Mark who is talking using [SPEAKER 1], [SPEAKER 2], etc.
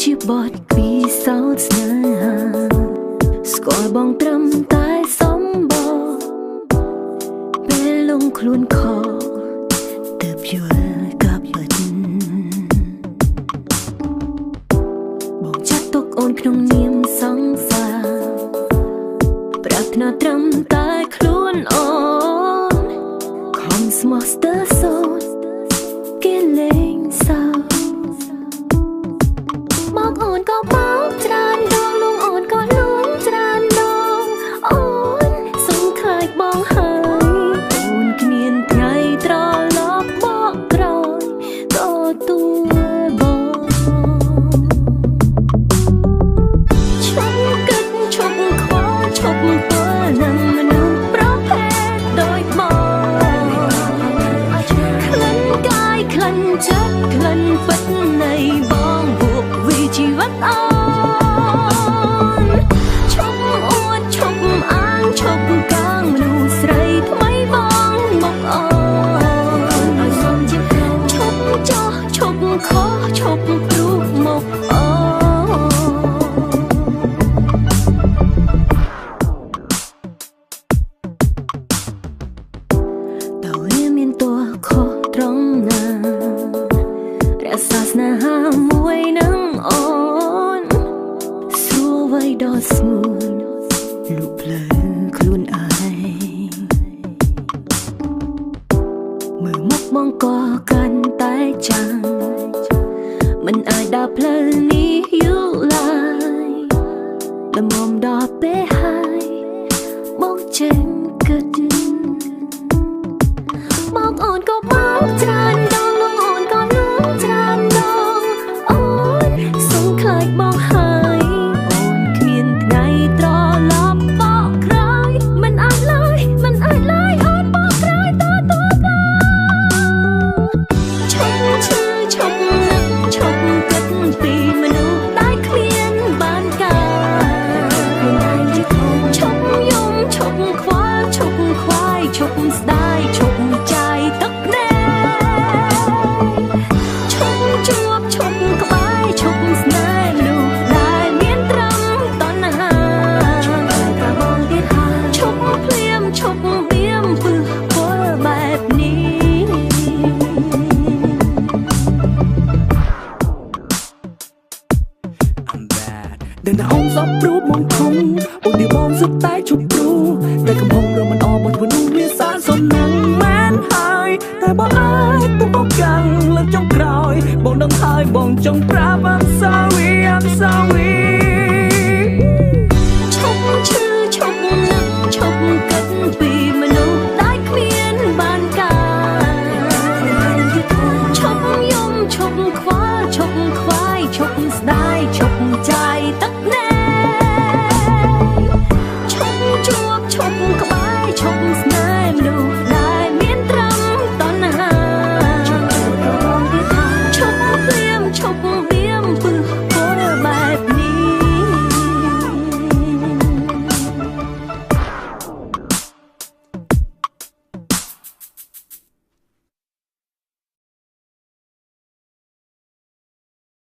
[SPEAKER 1] ជាបទពិសោធន៍ស្នេហាស្គាល់បងត្រឹមតែសំបោពេលលងខ្លួនខកទើបយល់កាពិតបងចាត់ទុកអូនក្នុងនាមសង្សារប្រាថ្នាត្រឹមតែខ្លួនអូនខំស្មោះស្ទើរសូត្រគេលេងសើមកអូនក៏បោកច្រើនដងលងអូនក៏លួងច្រើនដងអូនសុំខ្លាចបងហើយអូនគ្មានថ្ងៃត្រឡប់បកក្រោយទទួលបងឈប់គិតឈប់ខ្វល់ឈប់ធ្វើនឹងមនុស្សប្រភេទដូចបងក្លិនកាយក្លិនចិត្តក្លិនពិតនៃបងជីវិតអូនឈប់អួតឈប់អាងឈប់កាងមនុស្សស្រីថ្មីបងមកអូនឲ្យសុំជាឈប់ចោះឈប់ខុសឈប់ព្រុសមកអូតើវាមានតួខុសត្រង់ណារក្សាស្នេហាមួយនឹងអូនស្រួលໄວដល់ស្ងួនលុបភ្លើខ្លួនឯងមើលមុខបងក៏កាន់តែចាំងមិនអាចដើរផ្លូវនេះយូរឡើយល្មមដល់ពេលហើយបងចេញគិតបងអូនក៏បោកច្រើនដងលងអូនក៏លួងច្រើនដងអូនសុំខ្លាចបងហើយអូនគ្មានថ្ងៃត្រឡប់បកក្រោយមិនអាចឡើយមិនអាចឡើយអូនបកក្រោយទទួលបងឈប់ឈឺឈប់នឹកឈប់គិតពីមនុស្សដែលគ្មានបានការឈប់យំឈប់ខ្វល់ឈប់ខ្វាយឈប់ស្ដាយឈប់ចាយទឹកណែឈប់ជួបឈប់ក្បែរឈប់ស្នេហ៍មនុស្សដែលមានត្រឹមតណ្ហាឈប់តែបងទៀតហើយឈប់ភ្លាមឈប់បៀមពឹសពលបែបនេះដឹងថាអូនសពព្រួបមកធំអូននេះបងសុទ្ធតែជប់ព្រួតែកំពុង